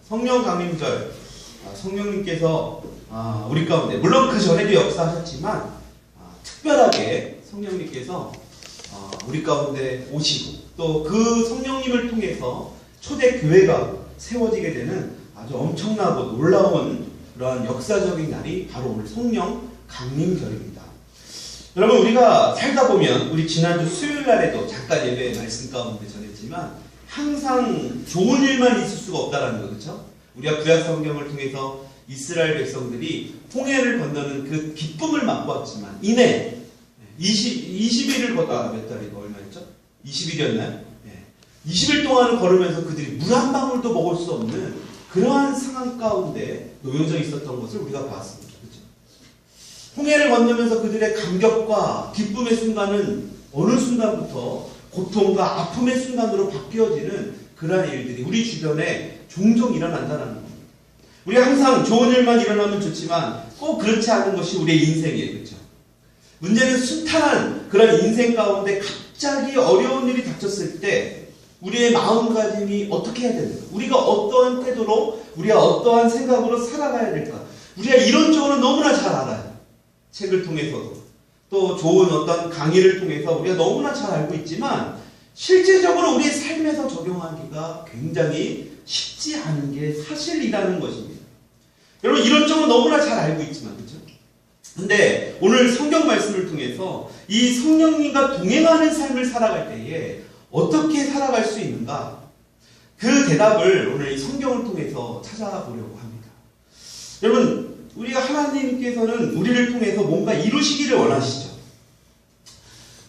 성령 강림절, 성령님께서 우리 가운데, 물론 그 전에도 역사하셨지만 특별하게 성령님께서 우리 가운데 오시고 또 그 성령님을 통해서 초대 교회가 세워지게 되는 아주 엄청나고 놀라운 그러한 역사적인 날이 바로 오늘 성령 강림절입니다. 여러분, 우리가 살다 보면 우리 지난주 수요일 날에도 잠깐 예배 말씀 가운데 전했지만 항상 좋은 일만 있을 수가 없다라는 거, 그렇죠? 우리가 구약 성경을 통해서 이스라엘 백성들이 홍해를 건너는 그 기쁨을 맛보았지만 이내 20일을 걷다 몇 달이고 얼마였죠? 20일이었나요? 20일 동안을 걸으면서 그들이 물 한 방울도 먹을 수 없는 그러한 상황 가운데 놓여져 있었던 것을 우리가 봤습니다. 그렇죠? 홍해를 건너면서 그들의 감격과 기쁨의 순간은 어느 순간부터 고통과 아픔의 순간으로 바뀌어지는 그러한 일들이 우리 주변에 종종 일어난다는 겁니다. 우리가 항상 좋은 일만 일어나면 좋지만 꼭 그렇지 않은 것이 우리의 인생이에요. 그렇죠? 문제는 순탄한 그런 인생 가운데 갑자기 어려운 일이 닥쳤을 때 우리의 마음가짐이 어떻게 해야 되는가? 우리가 어떠한 태도로, 우리가 어떠한 생각으로 살아가야 될까? 우리가 이론적으로 너무나 잘 알아요. 책을 통해서도. 또 좋은 어떤 강의를 통해서 우리가 너무나 잘 알고 있지만 실제적으로 우리의 삶에서 적용하기가 굉장히 쉽지 않은 게 사실이라는 것입니다. 여러분, 이론적으로 너무나 잘 알고 있지만, 그렇죠? 근데 오늘 성경 말씀을 통해서 이 성령님과 동행하는 삶을 살아갈 때에 어떻게 살아갈 수 있는가? 그 대답을 오늘 이 성경을 통해서 찾아보려고 합니다. 여러분, 우리가 하나님께서는 우리를 통해서 뭔가 이루시기를 원하시죠.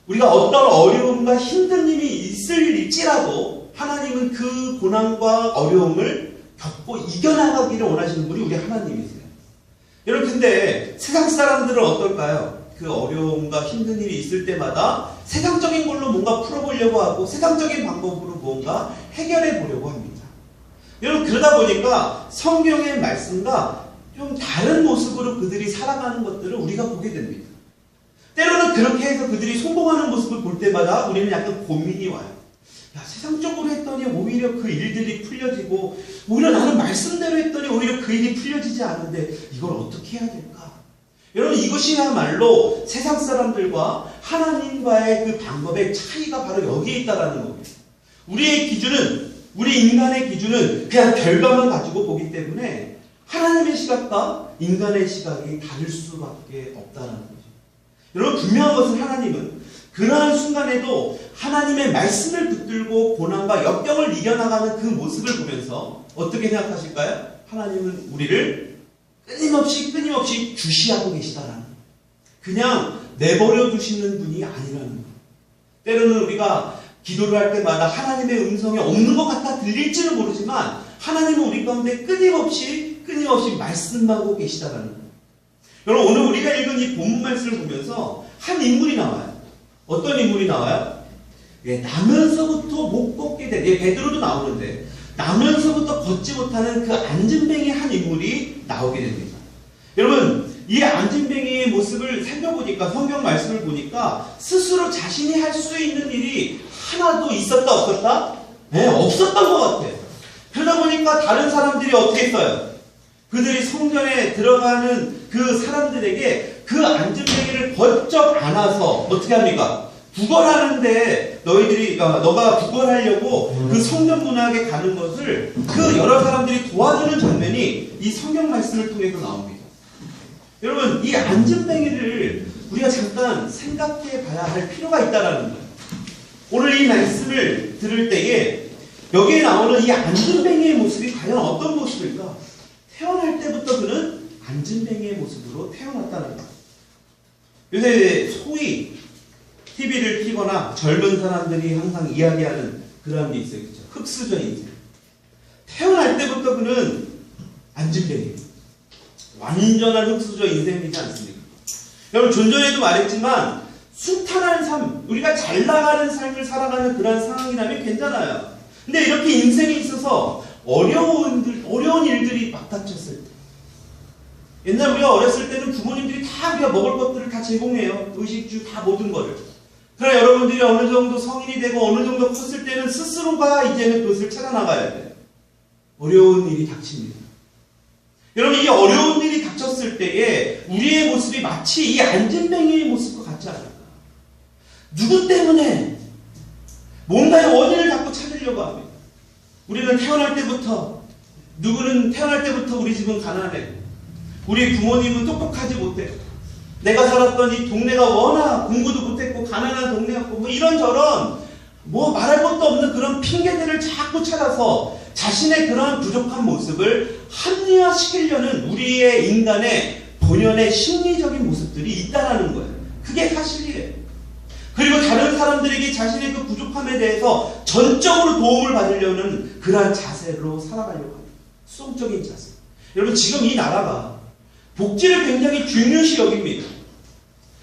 우리가 어떤 어려움과 힘든 일이 있을지라도 하나님은 그 고난과 어려움을 겪고 이겨나가기를 원하시는 분이 우리 하나님이세요. 여러분, 근데 세상 사람들은 어떨까요? 그 어려움과 힘든 일이 있을 때마다 세상적인 걸로 뭔가 풀어보려고 하고 세상적인 방법으로 뭔가 해결해 보려고 합니다. 여러분, 그러다 보니까 성경의 말씀과 좀 다른 모습으로 그들이 살아가는 것들을 우리가 보게 됩니다. 때로는 그렇게 해서 그들이 성공하는 모습을 볼 때마다 우리는 약간 고민이 와요. 야, 세상적으로 했더니 오히려 그 일들이 풀려지고 오히려 나는 말씀대로 했더니 오히려 그 일이 풀려지지 않는데 이걸 어떻게 해야 될까? 여러분, 이것이야말로 세상 사람들과 하나님과의 그 방법의 차이가 바로 여기에 있다는 겁니다. 우리의 기준은, 우리 인간의 기준은 그냥 결과만 가지고 보기 때문에 하나님의 시각과 인간의 시각이 다를 수밖에 없다는 거죠. 여러분, 분명한 것은 하나님은 그러한 순간에도 하나님의 말씀을 붙들고 고난과 역경을 이겨나가는 그 모습을 보면서 어떻게 생각하실까요? 하나님은 우리를 끊임없이 주시하고 계시다라는 거예요. 그냥 내버려 두시는 분이 아니라는 거예요. 때로는 우리가 기도를 할 때마다 하나님의 음성이 없는 것 같아 들릴지는 모르지만 하나님은 우리 가운데 끊임없이 말씀하고 계시다라는 거예요. 여러분, 오늘 우리가 읽은 이 본문 말씀을 보면서 한 인물이 나와요. 어떤 인물이 나와요? 나면서부터 못 걷게 된, 베드로도 나오는데 나면서부터 걷지 못하는 그 안진뱅이 한 인물이 나오게 됩니다. 여러분, 이 안진뱅이의 모습을 살펴보니까, 성경 말씀을 보니까 스스로 자신이 할 수 있는 일이 하나도 있었다 없었다? 없었던 것 같아요. 그러다 보니까 다른 사람들이 어떻게 했어요? 그들이 성전에 들어가는 그 사람들에게 그 안진뱅이를 번쩍 안아서 어떻게 합니까? 구걸하는데 너가 구걸하려고 그 성전 문학에 가는 것을 그 여러 사람들이 도와주는 장면이 이 성경 말씀을 통해서 나옵니다. 여러분, 이 안진뱅이를 우리가 잠깐 생각해 봐야 할 필요가 있다는 거예요. 오늘 이 말씀을 들을 때에 여기에 나오는 이 안진뱅이의 모습이 과연 어떤 모습일까? 태어날 때부터 그는 안진뱅이의 모습으로 태어났다는 거예요. 요새 소위 TV를 켜거나 젊은 사람들이 항상 이야기하는 그런 게 있어요. 그렇죠? 흑수저 인생. 태어날 때부터 그는 안진뱅이. 완전한 흑수저 인생이지 않습니까? 여러분, 존전에도 말했지만 순탄한 삶, 우리가 잘 나가는 삶을 살아가는 그런 상황이라면 괜찮아요. 근데 이렇게 인생에 있어서 어려운 일들이 막 닥쳤을 때, 옛날 우리가 어렸을 때는 부모님들이 다 우리가 먹을 것들을 다 제공해요. 의식주 다 모든 거를. 그러나 여러분들이 어느 정도 성인이 되고 어느 정도 컸을 때는 스스로가 이제는 그것을 찾아 나가야 돼요. 어려운 일이 닥칩니다. 여러분, 이 어려운 일이 닥쳤을 때에 우리의 모습이 마치 이 안진뱅이의 모습과 같지 않을까? 누구 때문에? 뭔가의 원인을 자꾸 찾으려고 합니다. 우리는 태어날 때부터, 누구는 태어날 때부터 우리 집은 가난해. 우리 부모님은 똑똑하지 못해. 내가 살았던 이 동네가 워낙 공부도 못했고 가난한 동네였고 뭐 이런저런 뭐 말할 것도 없는 그런 핑계들을 자꾸 찾아서 자신의 그러한 부족한 모습을 합리화시키려는 우리의 인간의 본연의 심리적인 모습들이 있다라는 거예요. 그게 사실이에요. 그리고 다른 사람들에게 자신의 그 부족함에 대해서 전적으로 도움을 받으려는 그러한 자세로 살아가려고 합니다. 수동적인 자세. 여러분, 지금 이 나라가 복지를 굉장히 중요시 여깁니다.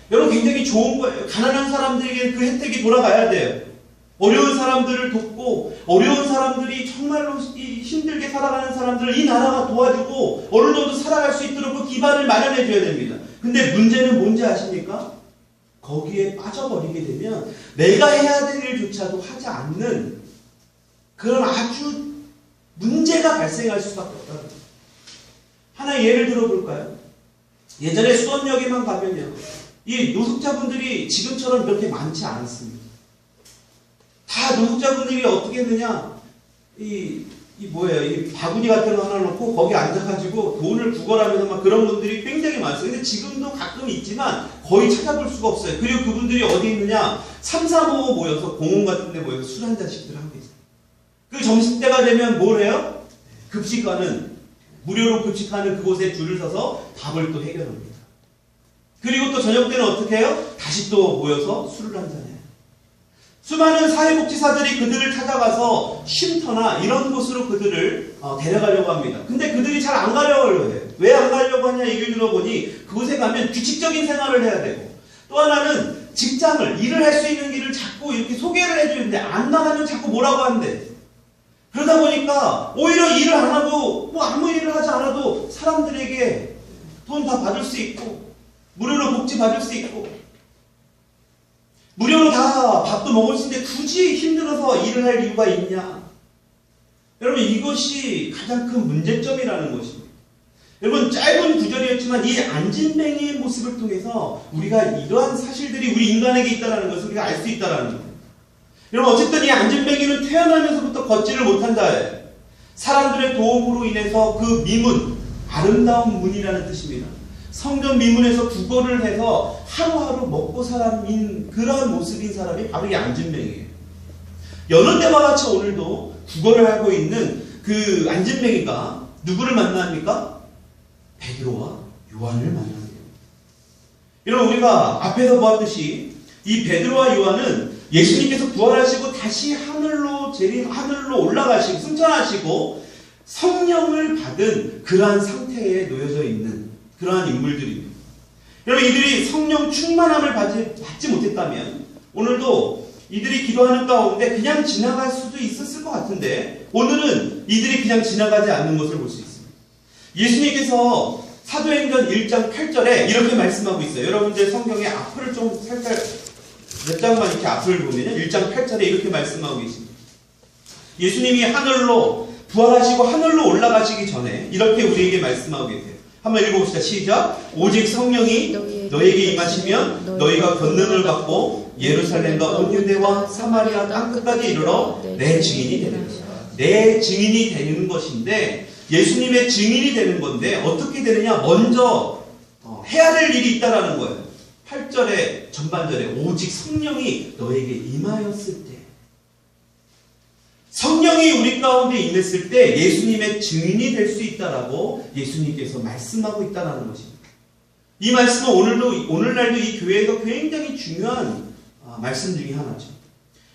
여러분, 굉장히 좋은 거예요. 가난한 사람들에게 그 혜택이 돌아가야 돼요. 어려운 사람들을 돕고 어려운 사람들이 정말로 힘들게 살아가는 사람들을 이 나라가 도와주고 어느 정도 살아갈 수 있도록 그 기반을 마련해 줘야 됩니다. 근데 문제는 뭔지 아십니까? 거기에 빠져버리게 되면 내가 해야 될 일조차도 하지 않는 그런 아주 문제가 발생할 수밖에 없다는 거예요. 하나 예를 들어볼까요? 예전에 수원역에만 가면요, 이 노숙자분들이 지금처럼 그렇게 많지 않았습니다. 다 노숙자분들이 어떻게 했느냐, 이 바구니 같은 거 하나 놓고 거기 앉아가지고 돈을 구걸하면서 막 그런 분들이 굉장히 많았어요. 근데 지금도 가끔 있지만 거의 찾아볼 수가 없어요. 그리고 그분들이 어디 있느냐, 3, 4, 5 모여서 공원 같은 데 모여서 술 한 잔씩들 하고 있어요. 그 점심때가 되면 뭘 해요? 급식하는, 무료로 급식하는 그곳에 줄을 서서 밥을 또 해결합니다. 그리고 또 저녁 때는 어떻게 해요? 다시 또 모여서 술을 한잔해요. 수많은 사회복지사들이 그들을 찾아가서 쉼터나 이런 곳으로 그들을 데려가려고 합니다. 근데 그들이 잘 안 가려고 해요. 왜 안 가려고 하냐 얘기를 들어보니 그곳에 가면 규칙적인 생활을 해야 되고, 또 하나는 직장을, 일을 할 수 있는 길을 자꾸 이렇게 소개를 해주는데 안 나가면 자꾸 뭐라고 한대. 그러다 보니까 오히려 일을 안 하고 뭐 아무 일을 하지 않아도 사람들에게 돈 다 받을 수 있고 무료로 복지 받을 수 있고 무료로 다 밥도 먹을 수 있는데 굳이 힘들어서 일을 할 이유가 있냐? 여러분, 이것이 가장 큰 문제점이라는 것입니다. 여러분, 짧은 구절이었지만 이 안진뱅이의 모습을 통해서 우리가 이러한 사실들이 우리 인간에게 있다는 것을 우리가 알 수 있다는 거예요. 여러분, 어쨌든 이 안진뱅이는 태어나면서부터 걷지를 못한다. 사람들의 도움으로 인해서 그 미문, 아름다운 문이라는 뜻입니다. 성전 미문에서 구걸을 해서 하루하루 먹고 살아민 그러한 모습인 사람이 바로 이 안진뱅이에요. 여느 때와 같이 오늘도 구걸을 하고 있는 그 안진뱅이가 누구를 만납니까? 베드로와 요한을 만나요. 여러분, 우리가 앞에서 보았듯이 이 베드로와 요한은 예수님께서 부활하시고 다시 하늘로 올라가시고 승천하시고 성령을 받은 그러한 상태에 놓여져 있는 그러한 인물들입니다. 여러분, 이들이 성령 충만함을 받지 못했다면 오늘도 이들이 기도하는 가운데 그냥 지나갈 수도 있었을 것 같은데 오늘은 이들이 그냥 지나가지 않는 것을 볼 수 있습니다. 예수님께서 사도행전 1장 8절에 이렇게 말씀하고 있어요. 여러분들 성경의 앞을 좀 살짝 몇 장만 이렇게 앞을 보면요, 1장 8절에 이렇게 말씀하고 계십니다. 예수님이 하늘로 부활하시고 하늘로 올라가시기 전에 이렇게 우리에게 말씀하고 계세요. 한번 읽어봅시다. 시작. 오직 성령이 너에게 임하시면 너희가 권능을 받고 예루살렘과 온 유대와 사마리아 땅끝까지 이르러 내 증인이 되는 것이다. 내 증인이 되는 것인데, 예수님의 증인이 되는 건데 어떻게 되느냐? 먼저 해야 될 일이 있다라는 거예요. 8절에 전반절에 오직 성령이 너에게 임하였을 때, 성령이 우리 가운데 임했을 때 예수님의 증인이 될 수 있다라고 예수님께서 말씀하고 있다는 것입니다. 이 말씀은 오늘날도 이 교회에서 굉장히 중요한 말씀 중에 하나죠.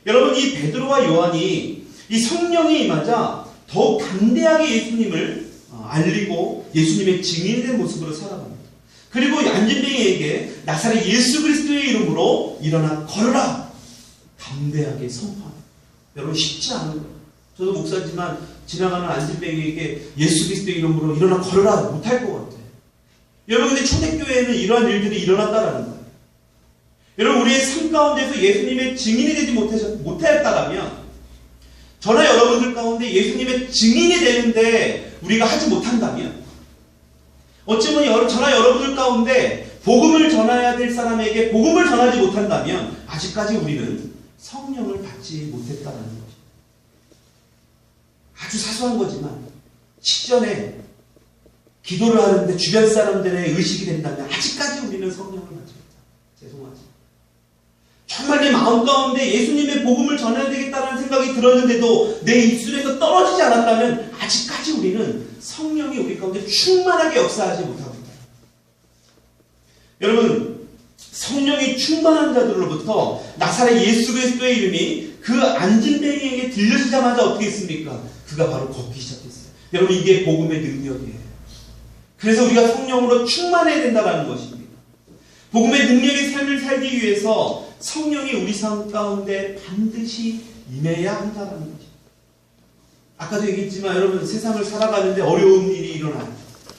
여러분, 이 베드로와 요한이 이 성령이 임하자 더욱 담대하게 예수님을 알리고 예수님의 증인된 모습으로 살아갑니다. 그리고 안진뱅이에게 나사렛 예수 그리스도의 이름으로 일어나 걸어라, 담대하게 선포합니다. 여러분, 쉽지 않은 거예요. 저도 목사지만 지나가는 안진뱅이에게 예수 그리스도의 이름으로 일어나 걸어라 못할 것 같아요. 여러분, 근데 초대교회에는 이러한 일들이 일어났다라는 거예요. 여러분, 우리의 삶 가운데서 예수님의 증인이 되지 못했다라면 저나 여러분들 가운데 예수님의 증인이 되는데 우리가 하지 못한다면, 어찌보면 저나 여러분들 가운데 복음을 전해야 될 사람에게 복음을 전하지 못한다면 아직까지 우리는 성령을 받지 못했다는 거죠. 아주 사소한 거지만 식전에 기도를 하는데 주변 사람들의 의식이 된다면 아직까지 우리는 성령을 받지 못합니다. 죄송하지. 정말 내 마음 가운데 예수님의 복음을 전해야 되겠다는 생각이 들었는데도 내 입술에서 떨어지지 않았다면 아직까지 우리는 성령이 우리 가운데 충만하게 역사하지 못합니다. 여러분, 성령이 충만한 자들로부터 나사렛 예수 그리스도의 이름이 그 안진뱅이에게 들려지자마자 어떻게 했습니까? 그가 바로 걷기 시작했어요. 여러분, 이게 복음의 능력이에요. 그래서 우리가 성령으로 충만해야 된다는 것입니다. 복음의 능력의 삶을 살기 위해서 성령이 우리 삶 가운데 반드시 임해야 한다는 거죠. 아까도 얘기했지만 여러분, 세상을 살아가는데 어려운 일이 일어나요.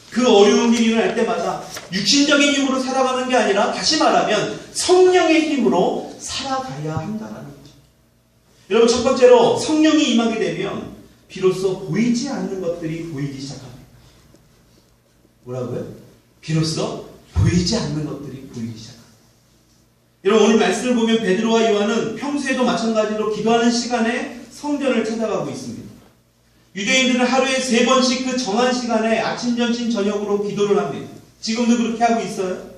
그 어려운 일이 일어날 때마다 육신적인 힘으로 살아가는 게 아니라 다시 말하면 성령의 힘으로 살아가야 한다는 거죠. 여러분, 첫 번째로 성령이 임하게 되면 비로소 보이지 않는 것들이 보이기 시작합니다. 뭐라고요? 비로소 보이지 않는 것들이 보이기 시작합니다. 여러분, 오늘 말씀을 보면 베드로와 요한은 평소에도 마찬가지로 기도하는 시간에 성전을 찾아가고 있습니다. 유대인들은 하루에 3번씩 그 정한 시간에 아침, 점심, 저녁으로 기도를 합니다. 지금도 그렇게 하고 있어요.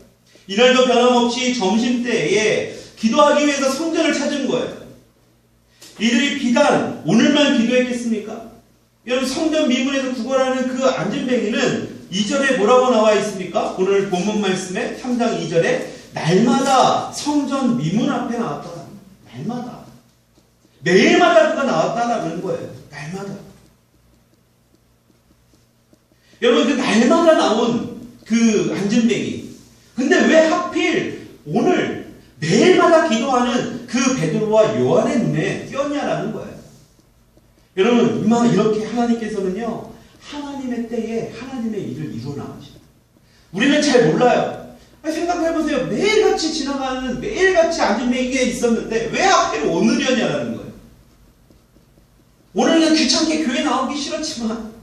이날도 변함없이 점심때에 기도하기 위해서 성전을 찾은 거예요. 이들이 비단 오늘만 기도했겠습니까? 여러분, 성전 미문에서 구걸하는 그 안진뱅이는 2절에 뭐라고 나와 있습니까? 오늘 본문 말씀에 3장 2절에 날마다 성전 미문 앞에 나왔다. 날마다. 매일마다 그가 나왔다는 거예요. 날마다. 여러분, 그 날마다 나온 그 안진뱅이. 근데 왜 하필 오늘 매일마다 기도하는 그 베드로와 요한의 눈에 띄었냐라는 거예요. 여러분, 이렇게 하나님께서는요, 하나님의 때에 하나님의 일을 이루어 나가십니다. 우리는 잘 몰라요. 생각해보세요. 매일같이 지나가는, 매일같이 안진뱅이가 있었는데 왜 하필 오늘이었냐라는 거예요. 오늘 그냥 귀찮게 교회 나오기 싫었지만,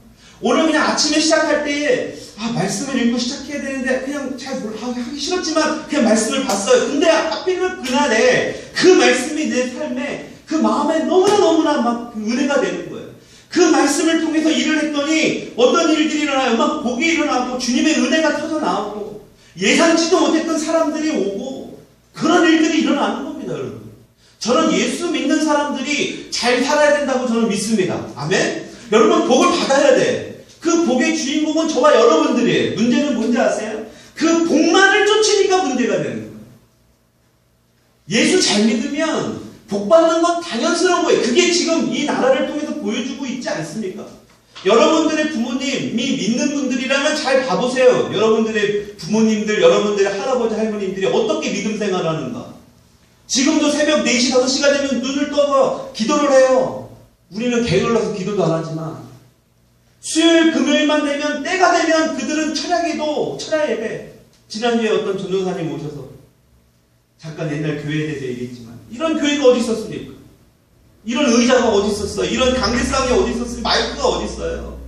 오늘 그냥 아침에 시작할 때에 말씀을 읽고 시작해야 되는데 그냥 잘 하기 싫었지만 그냥 말씀을 봤어요. 근데 하필이면 그날에 그 말씀이 내 삶에 그 마음에 너무나 막 은혜가 되는 거예요. 그 말씀을 통해서 일을 했더니 어떤 일들이 일어나요. 막 복이 일어나고 주님의 은혜가 터져 나오고 예상치도 못했던 사람들이 오고 그런 일들이 일어나는 겁니다, 여러분. 저는 예수 믿는 사람들이 잘 살아야 된다고 저는 믿습니다. 아멘? 여러분, 복을 받아야 돼. 그 복의 주인공은 저와 여러분들이에요. 문제는 뭔지 아세요? 그 복만을 쫓으니까 문제가 되는 거예요. 예수 잘 믿으면 복 받는 건 당연스러운 거예요. 그게 지금 이 나라를 통해서 보여주고 있지 않습니까? 여러분들의 부모님이 믿는 분들이라면 잘 봐보세요. 여러분들의 부모님들, 여러분들의 할아버지, 할머님들이 어떻게 믿음 생활을 하는가. 지금도 새벽 4시, 5시가 되면 눈을 떠서 기도를 해요. 우리는 게을러서 기도도 안 하지만 수요일, 금요일만 되면, 때가 되면 그들은 철야기도, 철야예배. 지난주에 어떤 전도사님 오셔서 잠깐 옛날 교회에 대해서 얘기했지만 이런 교회가 어디 있었습니까? 이런 의자가 어디 있었어? 이런 강대상이 어디 있었어요? 마이크가 어디 있어요?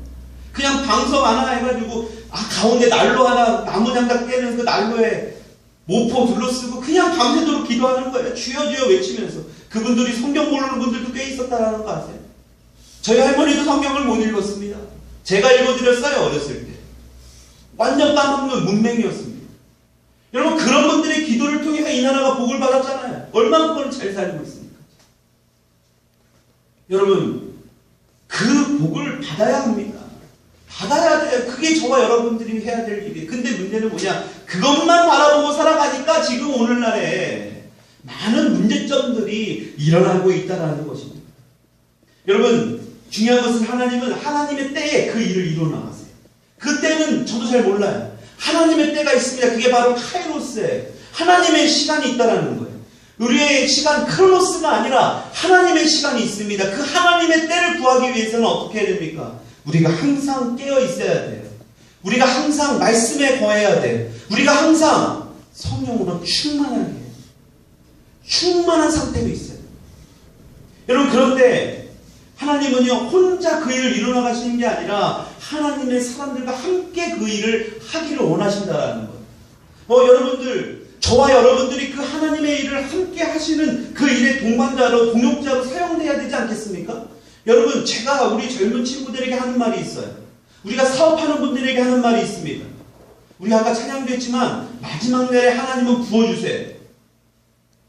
그냥 방석 하나 해가지고 가운데 난로 하나, 나무 장작 깨는 그 난로에 모포 둘러쓰고 그냥 밤새도록 기도하는 거예요. 주여 주여 외치면서. 그분들이 성경 모르는 분들도 꽤 있었다는 거 아세요? 저희 할머니도 성경을 못 읽었습니다. 제가 읽어드렸어요, 어렸을 때. 완전 까먹는 문맹이었습니다. 여러분, 그런 분들의 기도를 통해서 이 나라가 복을 받았잖아요. 얼마나 잘 살고 있습니까? 여러분, 그 복을 받아야 합니다. 받아야 돼요. 그게 저와 여러분들이 해야 될 일이에요. 근데 문제는 뭐냐? 그것만 바라보고 살아가니까 지금 오늘날에 많은 문제점들이 일어나고 있다는 것입니다. 여러분, 중요한 것은 하나님은 하나님의 때에 그 일을 이루어 나가세요. 그 때는 저도 잘 몰라요. 하나님의 때가 있습니다. 그게 바로 카이로스에 하나님의 시간이 있다는 거예요. 우리의 시간 크로노스가 아니라 하나님의 시간이 있습니다. 그 하나님의 때를 구하기 위해서는 어떻게 해야 됩니까? 우리가 항상 깨어 있어야 돼요. 우리가 항상 말씀에 거해야 돼요. 우리가 항상 성령으로 충만하게 해요. 충만한 상태로 있어요. 여러분, 그런데 하나님은요, 혼자 그 일을 이루어가시는 게 아니라 하나님의 사람들과 함께 그 일을 하기를 원하신다라는 거예요. 여러분들, 저와 여러분들이 그 하나님의 일을 함께 하시는 그 일의 동반자로, 동역자로 사용돼야 되지 않겠습니까? 여러분, 제가 우리 젊은 친구들에게 하는 말이 있어요. 우리가 사업하는 분들에게 하는 말이 있습니다. 우리 아까 찬양도 했지만 마지막 날에 하나님은 부어주세요.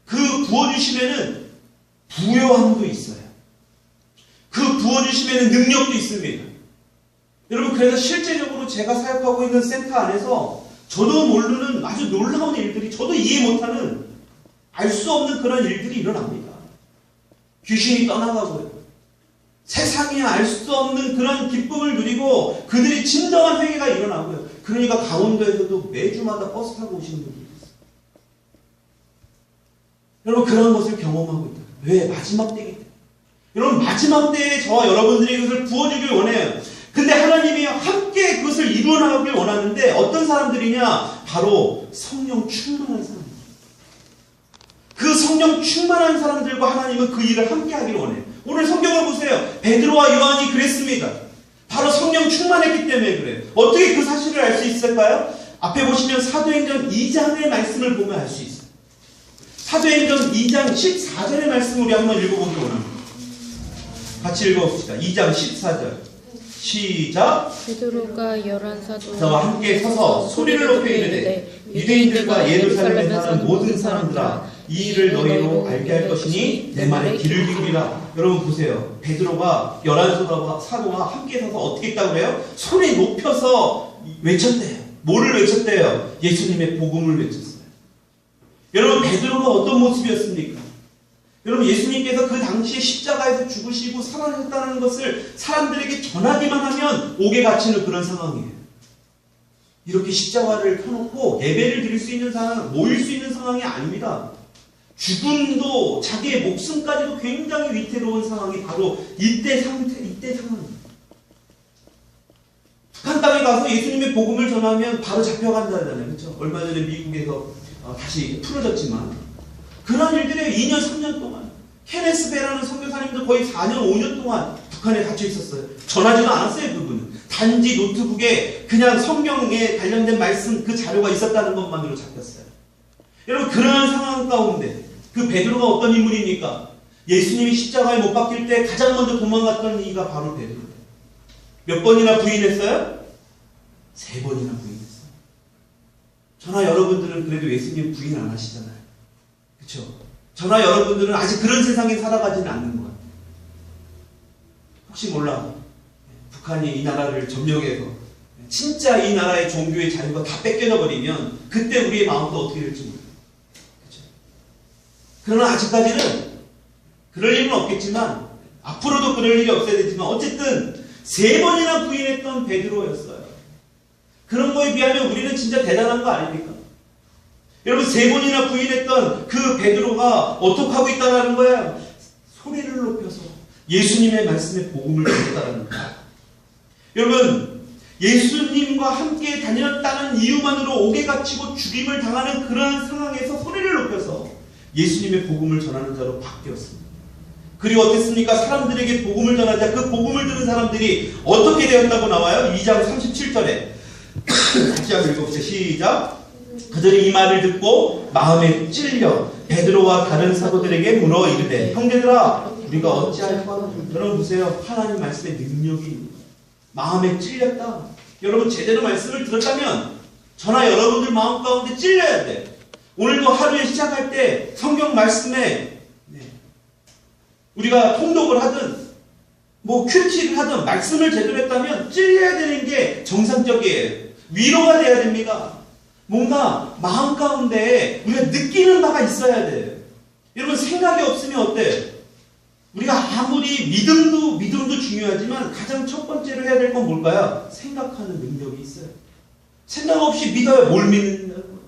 그 부어주시면은 부요함도 있어요. 그 부어주시면은 능력도 있습니다. 여러분, 그래서 실제적으로 제가 사역하고 있는 센터 안에서 저도 모르는 아주 놀라운 일들이, 저도 이해 못하는, 알 수 없는 그런 일들이 일어납니다. 귀신이 떠나가고요. 세상이 알 수 없는 그런 기쁨을 누리고 그들이 진정한 회개가 일어나고요. 그러니까 강원도에서도 매주마다 버스 타고 오시는 분들이 있어요. 여러분, 그런 것을 경험하고 있다. 왜? 마지막 때이기 때문에. 여러분, 마지막 때에 저와 여러분들이 그것을 부어주길 원해요. 근데 하나님이 함께 그것을 이루어나가길 원하는데 어떤 사람들이냐? 바로 성령 충만한 사람들. 그 성령 충만한 사람들과 하나님은 그 일을 함께 하기를 원해요. 오늘 성경을 보세요. 베드로와 요한이 그랬습니다. 바로 성령 충만했기 때문에 그래요. 어떻게 그 사실을 알 수 있을까요? 앞에 보시면 사도행전 2장의 말씀을 보면 알 수 있어요. 사도행전 2장 14절의 말씀을 우리 한번 읽어보기 원합니다. 같이 읽어봅시다. 2장 14절. 시작. 베드로가 11사도 저와 함께 서서 소리를 높여 이르되 유대인들과 예루살렘에 사는 모든 사람들아, 이 일을 너희로 알게 할 것이니 내 말에 귀를 기울이라. 여러분 보세요. 베드로가 11사도와 함께 서서 어떻게 했다고 그래요? 소리 높여서 외쳤대요. 뭐를 외쳤대요? 예수님의 복음을 외쳤어요. 여러분, 베드로가 어떤 모습이었습니까? 여러분, 예수님께서 그 당시에 십자가에서 죽으시고 살아나셨다는 것을 사람들에게 전하기만 하면 옥에 갇히는 그런 상황이에요. 이렇게 십자가를 펴놓고 예배를 드릴 수 있는 상황, 모일 수 있는 상황이 아닙니다. 죽음도, 자기의 목숨까지도 굉장히 위태로운 상황이 바로 이때 상황입니다. 북한 땅에 가서 예수님의 복음을 전하면 바로 잡혀간다잖아요. 그렇죠? 얼마 전에 미국에서 다시 풀어졌지만 그런 일들에 2년, 3년 동안 케네스 베라는 선교사님도 거의 4년, 5년 동안 북한에 갇혀 있었어요. 전하지도 않았어요, 그분은. 단지 노트북에 그냥 성경에 관련된 말씀 그 자료가 있었다는 것만으로 잡혔어요. 여러분, 그런 상황 가운데 그 베드로가 어떤 인물입니까? 예수님이 십자가에 못 박힐 때 가장 먼저 도망갔던 이가 바로 베드로예요. 몇 번이나 부인했어요? 3번이나 부인했어요. 저나 여러분들은 그래도 예수님 부인 안 하시잖아요. 그렇죠? 저나 여러분들은 아직 그런 세상에 살아가지는 않는 것 같아요. 혹시 몰라, 북한이 이 나라를 점령해서 진짜 이 나라의 종교의 자유가 다 뺏겨져 버리면 그때 우리의 마음도 어떻게 될지 몰라요. 그렇죠? 그러나 아직까지는 그럴 일은 없겠지만, 앞으로도 그럴 일이 없어야 되지만, 어쨌든 3번이나 부인했던 베드로였어요. 그런 거에 비하면 우리는 진짜 대단한 거 아닙니까? 여러분, 3번이나 부인했던 그 베드로가 어떻게 하고 있다는 거예요? 소리를 높여서 예수님의 말씀에 복음을 전했다는 거예요. 여러분, 예수님과 함께 다녔다는 이유만으로 옥에 갇히고 죽임을 당하는 그런 상황에서 소리를 높여서 예수님의 복음을 전하는 자로 바뀌었습니다. 그리고 어땠습니까? 사람들에게 복음을 전하자 그 복음을 들은 사람들이 어떻게 되었다고 나와요? 2장 37절에 같이 한번 읽어보세요. 시작. 그들이 이 말을 듣고 마음에 찔려 베드로와 다른 사도들에게 물어 이르되, 형제들아, 우리가 어찌할까? 여러분 보세요. 하나님 말씀의 능력이 마음에 찔렸다. 여러분, 제대로 말씀을 들었다면 저나 여러분들 마음 가운데 찔려야 돼. 오늘도 하루에 시작할 때 성경 말씀에 우리가 통독을 하든 큐티를 하든 말씀을 제대로 했다면 찔려야 되는 게 정상적이에요. 위로가 돼야 됩니다. 뭔가 마음 가운데 우리가 느끼는 바가 있어야 돼요. 여러분, 생각이 없으면 어때요? 우리가 아무리 믿음도 중요하지만 가장 첫 번째로 해야 될 건 뭘까요? 생각하는 능력이 있어요. 생각 없이 믿어야 뭘 믿는다는 거예요.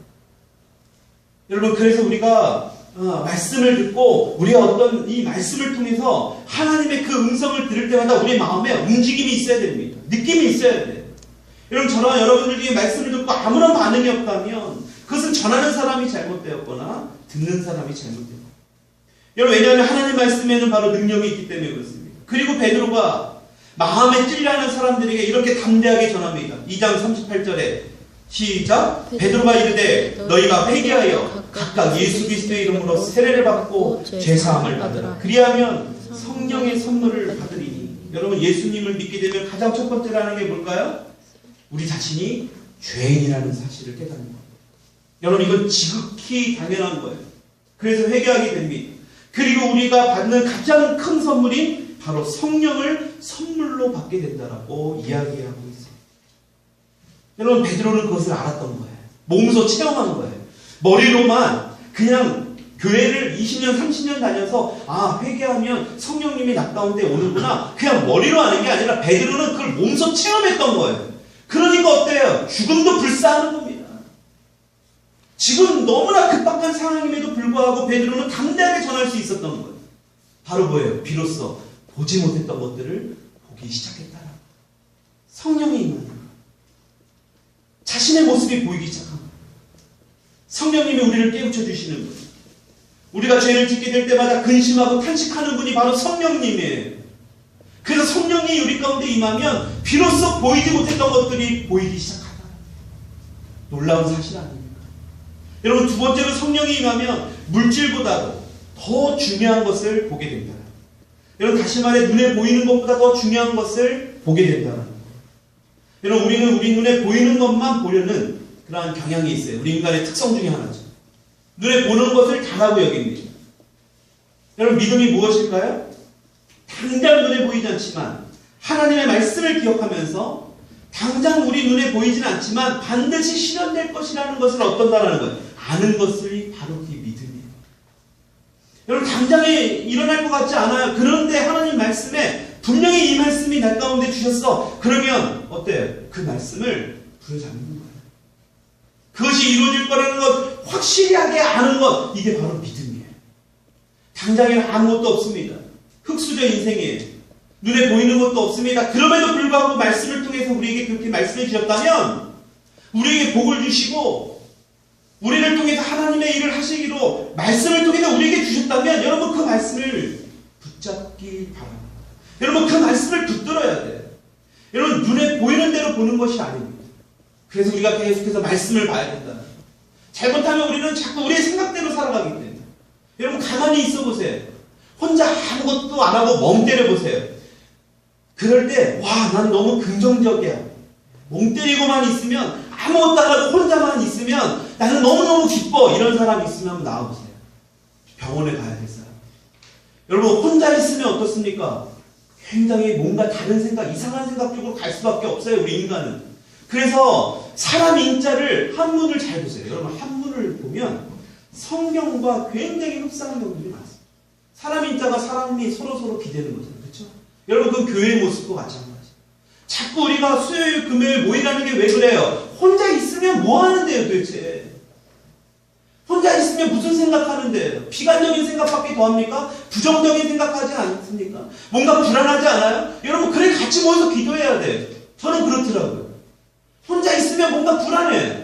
여러분, 그래서 우리가 말씀을 듣고 우리가 어떤 이 말씀을 통해서 하나님의 그 음성을 들을 때마다 우리 마음에 움직임이 있어야 됩니다. 느낌이 있어야 돼요. 여러분, 저나 여러분들 중에 말씀을 듣고 아무런 반응이 없다면 그것은 전하는 사람이 잘못되었거나 듣는 사람이 잘못된 거예요. 여러분, 왜냐하면 하나님 말씀에는 바로 능력이 있기 때문에 그렇습니다. 그리고 베드로가 마음에 찔려하는 사람들에게 이렇게 담대하게 전합니다. 2장 38절에 시작. 베드로가 이르되 너희가 회개하여 각각 예수 그리스도의 이름으로 세례를 받고 죄사함을 받으라. 그리하면 성령의 선물을 받으리니. 여러분, 예수님을 믿게 되면 가장 첫 번째로 하는 게 뭘까요? 우리 자신이 죄인이라는 사실을 깨닫는 거예요. 여러분, 이건 지극히 당연한 거예요. 그래서 회개하게 됩니다. 그리고 우리가 받는 가장 큰 선물인 바로 성령을 선물로 받게 된다라고 이야기하고 있어요. 여러분, 베드로는 그것을 알았던 거예요. 몸소 체험한 거예요. 머리로만 그냥 교회를 20년, 30년 다녀서 회개하면 성령님이 나 가운데 오는구나. 그냥 머리로 아는 게 아니라 베드로는 그걸 몸소 체험했던 거예요. 그러니까 어때요? 죽음도 불사하는 겁니다. 지금 너무나 급박한 상황임에도 불구하고 베드로는 담대하게 전할 수 있었던 거예요. 바로 뭐예요? 비로소 보지 못했던 것들을 보기 시작했다라. 성령이 임하는 거예요. 자신의 모습이 보이기 시작한 거예요. 성령님이 우리를 깨우쳐 주시는 거예요. 우리가 죄를 짓게 될 때마다 근심하고 탄식하는 분이 바로 성령님이에요. 그래서 성령이 우리 가운데 임하면 비로소 보이지 못했던 것들이 보이기 시작하다. 놀라운 사실 아닙니까? 여러분, 두 번째로 성령이 임하면 물질보다도 더 중요한 것을 보게 된다. 여러분, 다시 말해 눈에 보이는 것보다 더 중요한 것을 보게 된다는 거예요. 여러분, 우리는 우리 눈에 보이는 것만 보려는 그러한 경향이 있어요. 우리 인간의 특성 중에 하나죠. 눈에 보는 것을 다라고 여깁니다. 여러분, 믿음이 무엇일까요? 당장 눈에 보이지 않지만 하나님의 말씀을 기억하면서 당장 우리 눈에 보이지는 않지만 반드시 실현될 것이라는 것을 어떤다라는 거예요. 아는 것이 바로 그 믿음이에요. 여러분, 당장에 일어날 것 같지 않아요. 그런데 하나님 말씀에 분명히 이 말씀이 날 가운데 주셨어. 그러면 어때요? 그 말씀을 부여잡는 거예요. 그것이 이루어질 거라는 것, 확실하게 아는 것, 이게 바로 믿음이에요. 당장에는 아무것도 없습니다. 흑수저 인생이에요. 눈에 보이는 것도 없습니다. 그럼에도 불구하고 말씀을 통해서 우리에게 그렇게 말씀해 주셨다면 우리에게 복을 주시고 우리를 통해서 하나님의 일을 하시기로 말씀을 통해서 우리에게 주셨다면 여러분, 그 말씀을 붙잡기 바랍니다. 여러분, 그 말씀을 붙들어야 돼요. 여러분, 눈에 보이는 대로 보는 것이 아닙니다. 그래서 우리가 계속해서 말씀을 봐야 된다. 잘못하면 우리는 자꾸 우리의 생각대로 살아가기 때문에. 여러분, 가만히 있어 보세요. 혼자 아무것도 안 하고 멍 때려 보세요. 그럴 때, 난 너무 긍정적이야. 멍 때리고만 있으면, 아무것도 안 하고 혼자만 있으면 나는 너무너무 기뻐. 이런 사람이 있으면 한번 나와보세요. 병원에 가야 될 사람. 여러분, 혼자 있으면 어떻습니까? 굉장히 뭔가 다른 생각, 이상한 생각 쪽으로 갈 수밖에 없어요, 우리 인간은. 그래서 사람 인자를, 한문을 잘 보세요. 여러분, 한문을 보면 성경과 굉장히 흡사한 경우들이 많습니다. 사람 인자가 사람이 서로 기대는 거잖아요. 그렇죠? 여러분, 그 교회의 모습과 마찬가지예요. 자꾸 우리가 수요일, 금요일 모이라는 게 왜 그래요? 혼자 있으면 뭐 하는데요, 도대체? 혼자 있으면 무슨 생각하는데요? 비관적인 생각밖에 더 합니까? 부정적인 생각하지 않습니까? 뭔가 불안하지 않아요? 여러분, 그래 같이 모여서 기도해야 돼요. 저는 그렇더라고요. 혼자 있으면 뭔가 불안해.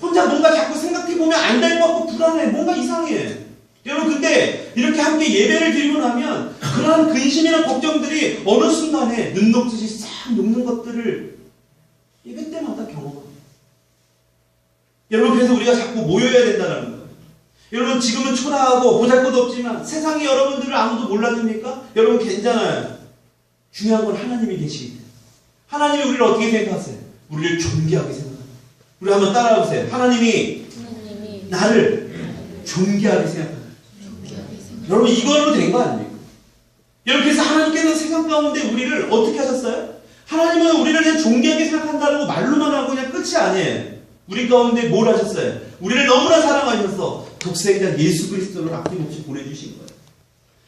혼자 뭔가 자꾸 생각해보면 안 될 것 같고 불안해. 뭔가 이상해. 여러분, 근데 이렇게 함께 예배를 드리고 나면 그러한 근심이나 걱정들이 어느 순간에 눈 녹듯이 싹 녹는 것들을 예배 때마다 경험합니다. 여러분, 그래서 우리가 자꾸 모여야 된다는 거예요. 여러분, 지금은 초라하고 보잘것도 없지만 세상이 여러분들을 아무도 몰라줍니까? 여러분, 괜찮아요. 중요한 건 하나님이 계시기 때문에. 하나님이 우리를 어떻게 생각하세요? 우리를 존귀하게 생각합니다. 우리 한번 따라해보세요. 하나님이 나를 존귀하게 생각합니다. 여러분, 이걸로 된 거 아닙니까? 여러분, 그래서 하나님께서 세상 가운데 우리를 어떻게 하셨어요? 하나님은 우리를 그냥 존귀하게 생각한다고 말로만 하고 그냥 끝이 아니에요. 우리 가운데 뭘 하셨어요? 우리를 너무나 사랑하셔서 독생자 예수 그리스도를 아낌없이 보내주신 거예요.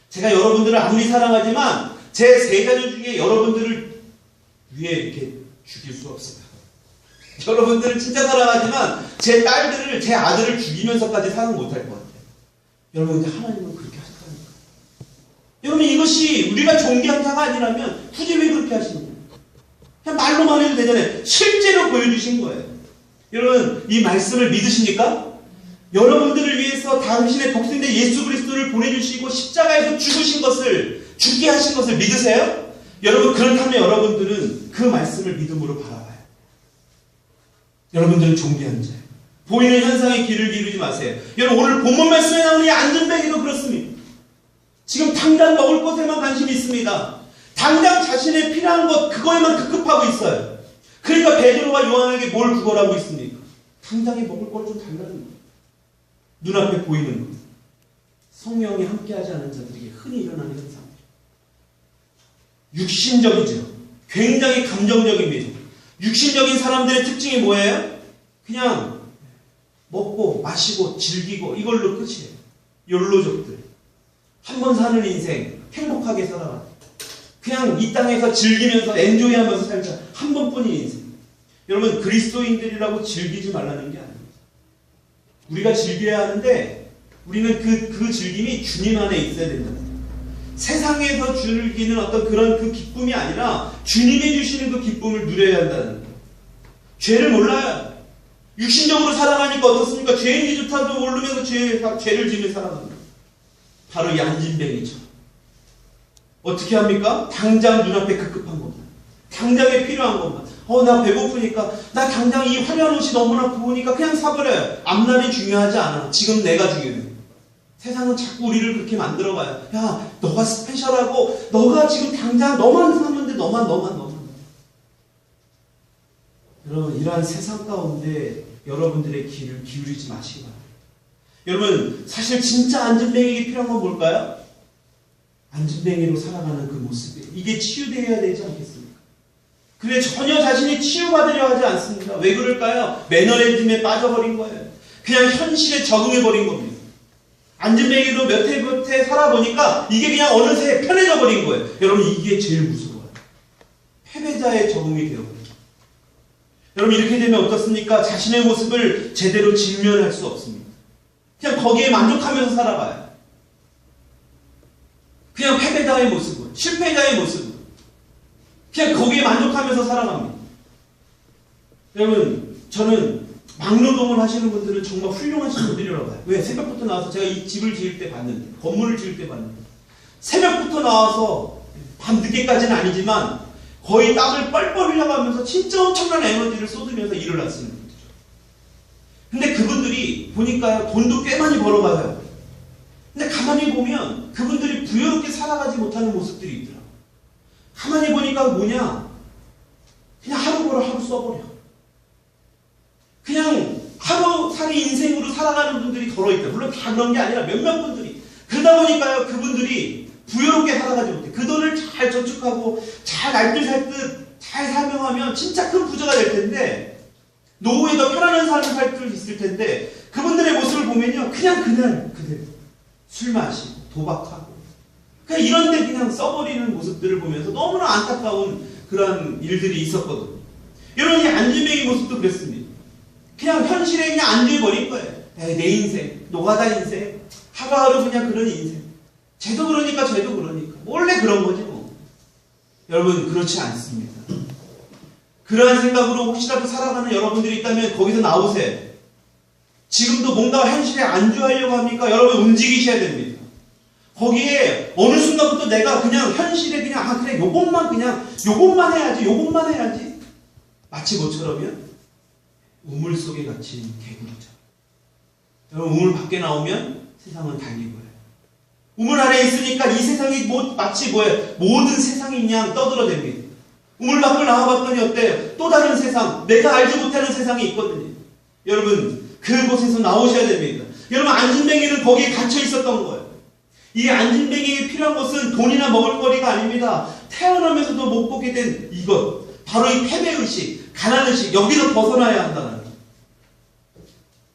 제가 여러분들을 아무리 사랑하지만 제 세 자녀 중에 여러분들을 위해 이렇게 죽일 수 없어요. 여러분들을 진짜 사랑하지만 제 딸들을, 제 아들을 죽이면서까지 사랑 못할 것 같아요. 여러분, 근데 하나님은 그렇게 하셨다니까. 여러분, 이것이 우리가 존귀한 자가 아니라면 굳이 왜 그렇게 하시느냐? 그냥 말로만 해도 되잖아요. 실제로 보여주신 거예요. 여러분, 이 말씀을 믿으십니까? 여러분들을 위해서 당신의 독생자 예수 그리스도를 보내주시고 십자가에서 죽으신 것을 죽게 하신 것을 믿으세요? 여러분, 그렇다면 여러분들은 그 말씀을 믿음으로 바라봐요. 여러분들은 종교한 자예요. 보이는 현상에 귀를 기울이지 마세요. 여러분, 오늘 본문 말씀에 나오는 이 안전뱅이도 그렇습니다. 지금 당장 먹을 것에만 관심이 있습니다. 당장 자신의 필요한 것, 그거에만 급급하고 있어요. 그러니까 베드로와 요한에게 뭘 구걸하고 있습니까? 당장에 먹을 걸 좀 달라는 거예요. 눈앞에 보이는 것. 성령이 함께하지 않은 자들에게 흔히 일어나는 현상. 육신적이죠. 굉장히 감정적입니다. 육신적인 사람들의 특징이 뭐예요? 그냥 먹고 마시고 즐기고 이걸로 끝이에요. 욜로족들. 한 번 사는 인생 행복하게 살아라. 그냥 이 땅에서 즐기면서 엔조이하면서 살자. 한 번뿐인 인생. 여러분, 그리스도인들이라고 즐기지 말라는 게 아닙니다. 우리가 즐겨야 하는데 우리는 그 즐김이 주님 안에 있어야 된다. 세상에서 즐기는 어떤 그런 그 기쁨이 아니라 주님이 주시는 그 기쁨을 누려야 한다는 거예요. 죄를 몰라요. 육신적으로 살아가니까 어떻습니까? 죄인지 좋다도 모르면서 죄를 지으며 살아갑니다. 바로 이 안진뱅이죠. 어떻게 합니까? 당장 눈앞에 급급한 것만. 당장에 필요한 것만. 나 배고프니까, 나 당장 이 화려한 옷이 너무나 부으니까 그냥 사버려요. 앞날이 중요하지 않아. 지금 내가 중요해. 세상은 자꾸 우리를 그렇게 만들어가요. 야, 너가 스페셜하고, 너가 지금 당장 너만 사는데 너만. 여러분, 이러한 세상 가운데 여러분들의 귀를 기울이지 마시기 바랍니다. 여러분, 사실 진짜 안전뱅이에게 필요한 건 뭘까요? 안전뱅이로 살아가는 그 모습이에요. 이게 치유되어야 되지 않겠습니까? 근데 전혀 자신이 치유받으려 하지 않습니다. 왜 그럴까요? 매너리즘에 빠져버린 거예요. 그냥 현실에 적응해버린 겁니다. 안전뱅이로 몇 해 살아보니까 이게 그냥 어느새 편해져 버린 거예요. 여러분, 이게 제일 무서워요. 패배자의 적응이 되어버려요. 여러분, 이렇게 되면 어떻습니까? 자신의 모습을 제대로 직면할 수 없습니다. 그냥 거기에 만족하면서 살아가요. 그냥 패배자의 모습을, 실패자의 모습을 그냥 거기에 만족하면서 살아갑니다. 여러분, 저는 막노동을 하시는 분들은 정말 훌륭하신 분들이라고 봐요. 왜? 새벽부터 나와서 제가 이 집을 지을 때 봤는데, 건물을 지을 때 봤는데, 새벽부터 나와서 밤 늦게까지는 아니지만 거의 땀을 뻘뻘 흘려가면서 진짜 엄청난 에너지를 쏟으면서 일을 하시는 분들이죠. 근데 그분들이 보니까요, 돈도 꽤 많이 벌어가요. 근데 가만히 보면 그분들이 부여롭게 살아가지 못하는 모습들이 있더라고요. 가만히 보니까 뭐냐? 그냥 하루 벌어 하루 써버려. 그냥 하루살이 인생으로 살아가는 분들이 덜어 있다. 물론 다 그런 게 아니라 몇몇 분들이. 그러다 보니까요, 그분들이 부여롭게 살아가지 못해. 그 돈을 잘 저축하고 잘 날들 살 듯 잘 사명하면 진짜 큰 부자가 될 텐데, 노후에 더 편안한 삶을 살 수 있을 텐데, 그분들의 모습을 보면요, 그냥 그대로 술 마시고 도박하고 그냥 이런 데 그냥 써버리는 모습들을 보면서 너무나 안타까운 그런 일들이 있었거든요. 여러분, 이 안진뱅이 모습도 그랬습니다. 그냥 현실에 그냥 안주해버린 거예요. 내 인생, 노가다 인생, 하루하루 그냥 그런 인생. 쟤도 그러니까 원래 그런 거지 뭐. 여러분, 그렇지 않습니다. 그러한 생각으로 혹시라도 살아가는 여러분들이 있다면 거기서 나오세요. 지금도 뭔가 현실에 안주하려고 합니까? 여러분, 움직이셔야 됩니다. 거기에 어느 순간부터 내가 그냥 현실에 그냥 그래 요것만 해야지 마치 뭐처럼요? 우물 속에 갇힌 개구리죠. 여러분, 우물 밖에 나오면 세상은 달리고요. 우물 아래에 있으니까 이 세상이 마치 모든 세상이 그냥 떠들어댑니다. 우물 밖을 나와봤더니 어때요? 또 다른 세상, 내가 알지 못하는 세상이 있거든요. 여러분, 그곳에서 나오셔야 됩니다. 여러분, 안진뱅이는 거기에 갇혀 있었던 거예요. 이 안진뱅이에 필요한 것은 돈이나 먹을거리가 아닙니다. 태어나면서도 못 보게 된 이것, 바로 이 패배의식, 가난의식, 여기서 벗어나야 한다는 거예요.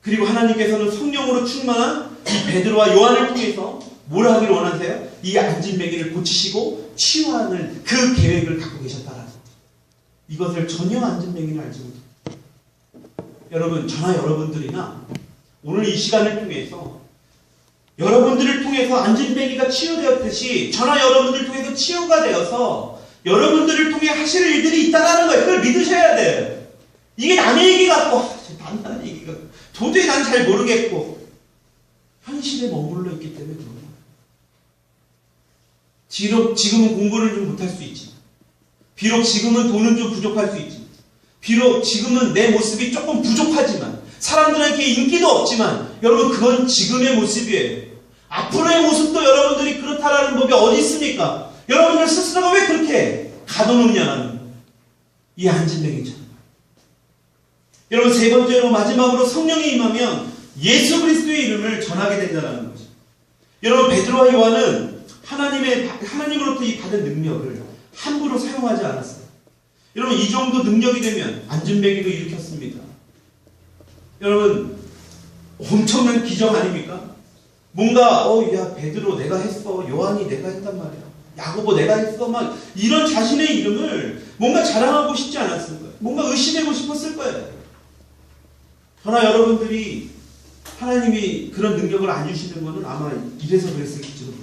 그리고 하나님께서는 성령으로 충만한 이 베드로와 요한을 통해서 뭘 하기를 원하세요? 이 안진뱅이를 고치시고 치유하는 그 계획을 갖고 계셨다라는 거예요. 이것을 전혀 안진뱅이는 알지 못해요. 여러분, 저나 여러분들이나 오늘 이 시간을 통해서 여러분들을 통해서 안진뱅이가 치유되었듯이 저나 여러분들을 통해서 치유가 되어서 여러분들을 통해 하실 일들이 있다는 거예요. 그걸 믿으셔야 돼요. 이게 남의 얘기 같고 남의 얘기가 도저히 난 잘 모르겠고 현실에 머물러 있기 때문에 그런 거예요. 비록 지금은 공부를 좀 못할 수 있지. 비록 지금은 돈은 좀 부족할 수 있지. 비록 지금은 내 모습이 조금 부족하지만, 사람들에게 인기도 없지만, 여러분, 그건 지금의 모습이에요. 앞으로의 모습도 여러분들이 그렇다라는 법이 어디 있습니까? 여러분들 스스로가 왜 그렇게 가둬놓느냐는 이 안진뱅이처럼. 여러분, 세 번째로 마지막으로 성령이 임하면 예수 그리스도의 이름을 전하게 된다는 거죠. 여러분, 베드로와 요한은 하나님으로부터 이 받은 능력을 함부로 사용하지 않았어요. 여러분, 이 정도 능력이 되면 안진뱅이도 일으켰습니다. 여러분, 엄청난 기적 아닙니까? 뭔가 야 베드로 내가 했어, 요한이 내가 했단 말이야, 야고보 내가 했어, 막 이런 자신의 이름을 뭔가 자랑하고 싶지 않았을 거예요. 뭔가 의심하고 싶었을 거예요. 저나 여러분들이 하나님이 그런 능력을 안 주시는 것은 아마 이래서 그랬을지도 몰라요.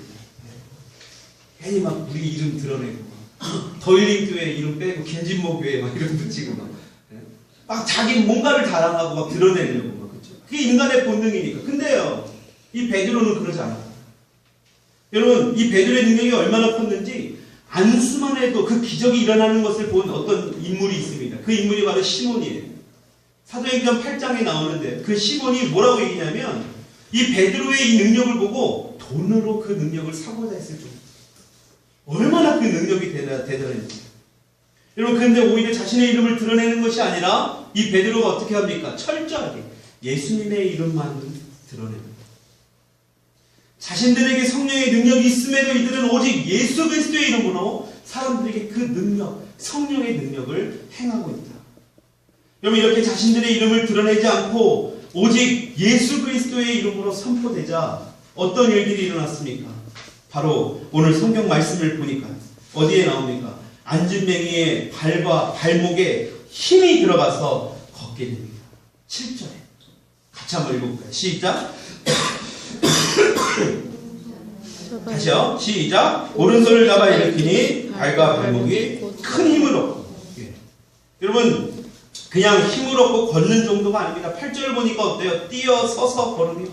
괜히 막 우리 이름 드러내고 더일링 교회 이름 빼고 김진모 교회 막 이름 붙이고 막 자기 뭔가를 자랑하고 막 드러내려고 막, 그렇죠? 그게 인간의 본능이니까. 근데요, 이 베드로는 그러지 않아요. 여러분, 이 베드로의 능력이 얼마나 컸는지 안수만 해도 그 기적이 일어나는 것을 본 어떤 인물이 있습니다. 그 인물이 바로 시몬이에요. 사도행전 8장에 나오는데 그 시몬이 뭐라고 얘기냐면 이 베드로의 이 능력을 보고 돈으로 그 능력을 사고자 했을 정도. 얼마나 그 능력이 대단했지. 여러분, 그런데 오히려 자신의 이름을 드러내는 것이 아니라 이 베드로가 어떻게 합니까? 철저하게 예수님의 이름만 드러냅니다. 자신들에게 성령의 능력이 있음에도 이들은 오직 예수 그리스도의 이름으로 사람들에게 그 능력, 성령의 능력을 행하고 있다. 여러분, 이렇게 자신들의 이름을 드러내지 않고 오직 예수 그리스도의 이름으로 선포되자 어떤 일들이 일어났습니까? 바로 오늘 성경 말씀을 보니까 어디에 나옵니까? 안진뱅이의 발과 발목에 힘이 들어가서 걷게 됩니다. 7절에 같이 한번 읽어볼까요? 시작. 다시요. 시작. 오른손을 잡아 일으키니 발과 발목이 큰 힘을 얻고. 여러분, 그냥 힘을 얻고 걷는 정도가 아닙니다. 8절 보니까 어때요? 뛰어 서서 걸으며.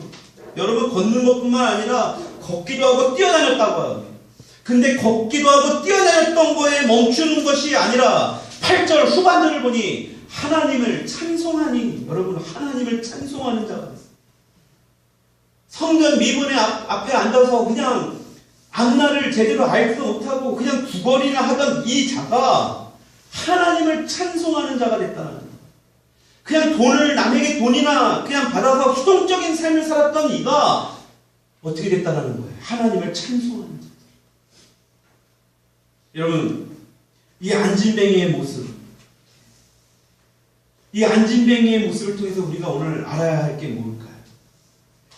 여러분, 걷는 것뿐만 아니라 걷기도 하고 뛰어다녔다고 하거든요. 근데 걷기도 하고 뛰어다녔던 거에 멈추는 것이 아니라 8절 후반절을 보니 하나님을 찬송하니, 여러분, 하나님을 찬송하는 자가 됐어요. 성전 미문의 앞에 앉아서 그냥 앞날을 제대로 알지도 못하고 그냥 구걸이나 하던 이 자가 하나님을 찬송하는 자가 됐다는 거예요. 그냥 돈을 남에게 돈이나 그냥 받아서 수동적인 삶을 살았던 이가 어떻게 됐다는 거예요? 하나님을 찬송하는 자. 여러분, 이 안진뱅이의 모습, 이 안진뱅이의 모습을 통해서 우리가 오늘 알아야 할 게 뭘까요?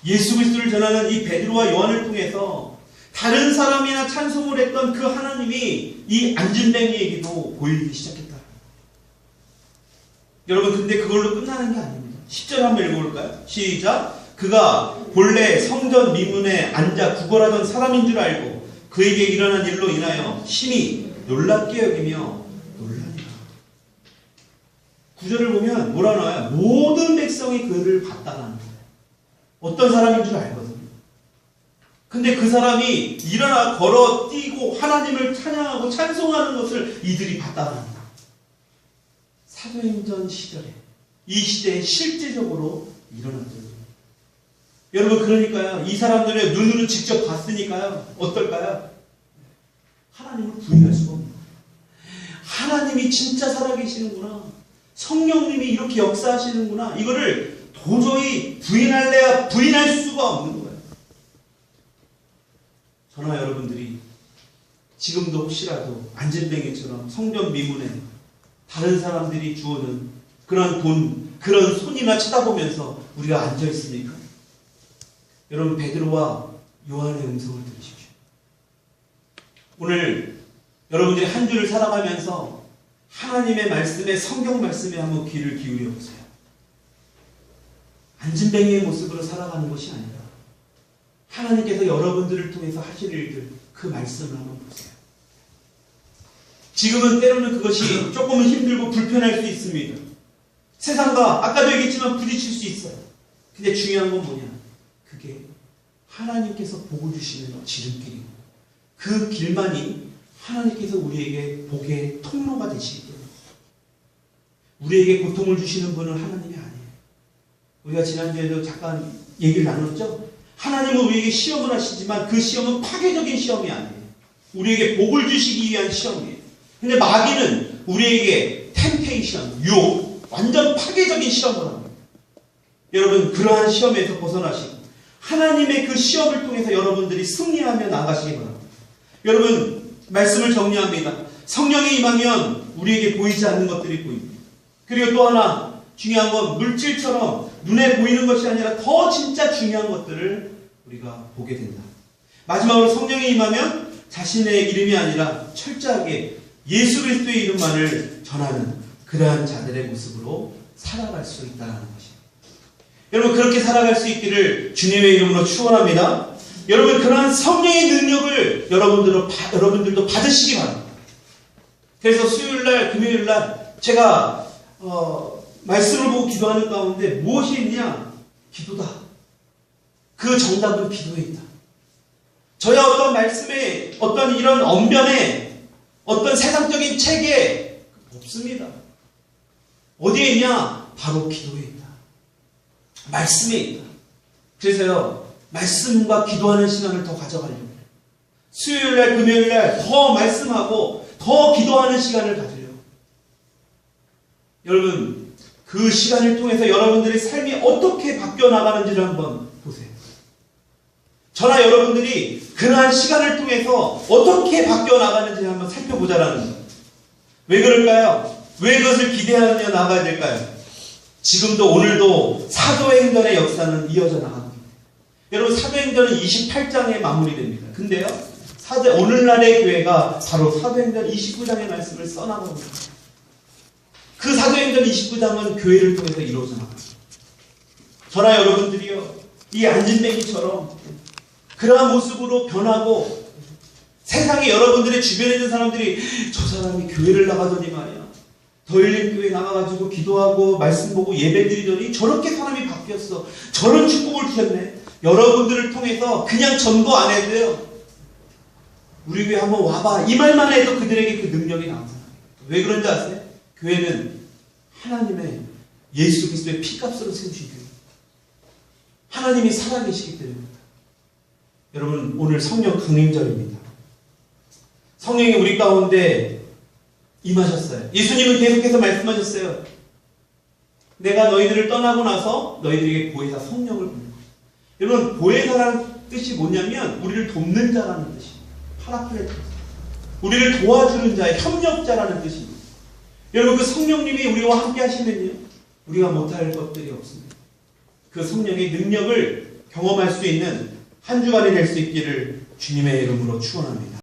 예수 그리스도를 전하는 이 베드로와 요한을 통해서 다른 사람이나 찬송을 했던 그 하나님이 이 안진뱅이에게도 보이기 시작했다. 여러분, 근데 그걸로 끝나는 게 아닙니다. 10절 한번 읽어볼까요? 시작. 그가 본래 성전 미문에 앉아 구걸하던 사람인 줄 알고 그에게 일어난 일로 인하여 심히 놀랍게 여기며 놀라니라. 구절을 보면 뭐라 나와요? 모든 백성이 그를 봤다라는 거예요. 어떤 사람인 줄 알거든요. 근데 그 사람이 일어나 걸어 뛰고 하나님을 찬양하고 찬송하는 것을 이들이 봤다라는 거예요. 사도행전 시절에, 이 시대에 실제적으로 일어났던 거예요. 여러분, 그러니까요, 이 사람들의 눈으로 직접 봤으니까요, 어떨까요? 하나님을 부인할 수가 없는 거예요. 하나님이 진짜 살아계시는구나, 성령님이 이렇게 역사하시는구나, 이거를 도저히 부인할래야 부인할 수가 없는 거예요. 저나 여러분들이 지금도 혹시라도 안진뱅이처럼 성전 미문에 다른 사람들이 주어는 그런 돈, 그런 손이나 쳐다보면서 우리가 앉아 있습니까? 여러분, 베드로와 요한의 음성을 들으십시오. 오늘 여러분들이 한 주를 살아가면서 하나님의 말씀에, 성경 말씀에 한번 귀를 기울여 보세요. 안진뱅이의 모습으로 살아가는 것이 아니라 하나님께서 여러분들을 통해서 하실 일들, 그 말씀을 한번 보세요. 지금은 때로는 그것이 조금은 힘들고 불편할 수 있습니다. 세상과 아까도 얘기했지만 부딪힐 수 있어요. 근데 중요한 건 뭐냐? 그게 하나님께서 보고 주시는 지름길이고 그 길만이 하나님께서 우리에게 복의 통로가 되시기 때문에 우리에게 고통을 주시는 분은 하나님이 아니에요. 우리가 지난주에도 잠깐 얘기를 나눴죠? 하나님은 우리에게 시험을 하시지만 그 시험은 파괴적인 시험이 아니에요. 우리에게 복을 주시기 위한 시험이에요. 근데 마귀는 우리에게 템테이션, 유혹, 완전 파괴적인 시험을 합니다. 여러분, 그러한 시험에서 벗어나시고 하나님의 그 시험을 통해서 여러분들이 승리하며 나가시기 바랍니다. 여러분, 말씀을 정리합니다. 성령이 임하면 우리에게 보이지 않는 것들이 보입니다. 그리고 또 하나 중요한 건 물질처럼 눈에 보이는 것이 아니라 더 진짜 중요한 것들을 우리가 보게 된다. 마지막으로 성령이 임하면 자신의 이름이 아니라 철저하게 예수 그리스도의 이름만을 전하는 그러한 자들의 모습으로 살아갈 수 있다는 것입니다. 여러분, 그렇게 살아갈 수 있기를 주님의 이름으로 축원합니다. 여러분, 그러한 성령의 능력을 여러분들도 받으시기 바랍니다. 그래서 수요일날, 금요일날 제가 말씀을 보고 기도하는 가운데 무엇이 있냐? 기도다. 그 정답은 기도에 있다. 저의 어떤 말씀에, 어떤 이런 언변에, 어떤 세상적인 책에 없습니다. 어디에 있냐? 바로 기도에 있다. 말씀에 있다. 그래서요, 말씀과 기도하는 시간을 더 가져가려고 해요. 수요일날, 금요일날 더 말씀하고 더 기도하는 시간을 가지려고. 여러분, 그 시간을 통해서 여러분들의 삶이 어떻게 바뀌어 나가는지를 한번 보세요. 저나 여러분들이 그러한 시간을 통해서 어떻게 바뀌어 나가는지를 한번 살펴보자라는 거예요. 왜 그럴까요? 왜 그것을 기대하며 나가야 될까요? 지금도 오늘도 사도의 행전의 역사는 이어져 나갑니다. 여러분, 사도행전은 28장에 마무리됩니다. 근데요, 오늘날의 교회가 바로 사도행전 29장의 말씀을 써나가고 있습니다. 그 사도행전 29장은 교회를 통해서 이루어져 나갑니다. 저나 여러분들이요, 이 안진뱅이처럼 그러한 모습으로 변하고 세상에 여러분들의 주변에 있는 사람들이 저 사람이 교회를 나가더니 말이야, 더일림 교회 나가가지고 기도하고 말씀 보고 예배 드리더니 저렇게 사람이 바뀌었어. 저런 축복을 주셨네. 여러분들을 통해서 그냥 전도 안 해도요, 우리 교회 한번 와봐, 이 말만 해도 그들에게 그 능력이 나옵니다. 왜 그런지 아세요? 교회는 하나님의 예수 그리스도의 피값으로 세우신 교회, 하나님이 살아계시기 때문입니다. 여러분, 오늘 성령 강림절입니다. 성령이 우리 가운데 임하셨어요. 예수님은 계속해서 말씀하셨어요. 내가 너희들을 떠나고 나서 너희들에게 보혜사 성령을 보낼 거예요. 여러분, 보혜사라는 뜻이 뭐냐면 우리를 돕는 자라는 뜻입니다. 파라클레토스, 우리를 도와주는 자, 협력자라는 뜻입니다. 여러분, 그 성령님이 우리와 함께 하시면요, 우리가 못할 것들이 없습니다. 그 성령의 능력을 경험할 수 있는 한 주간이 될 수 있기를 주님의 이름으로 축원합니다.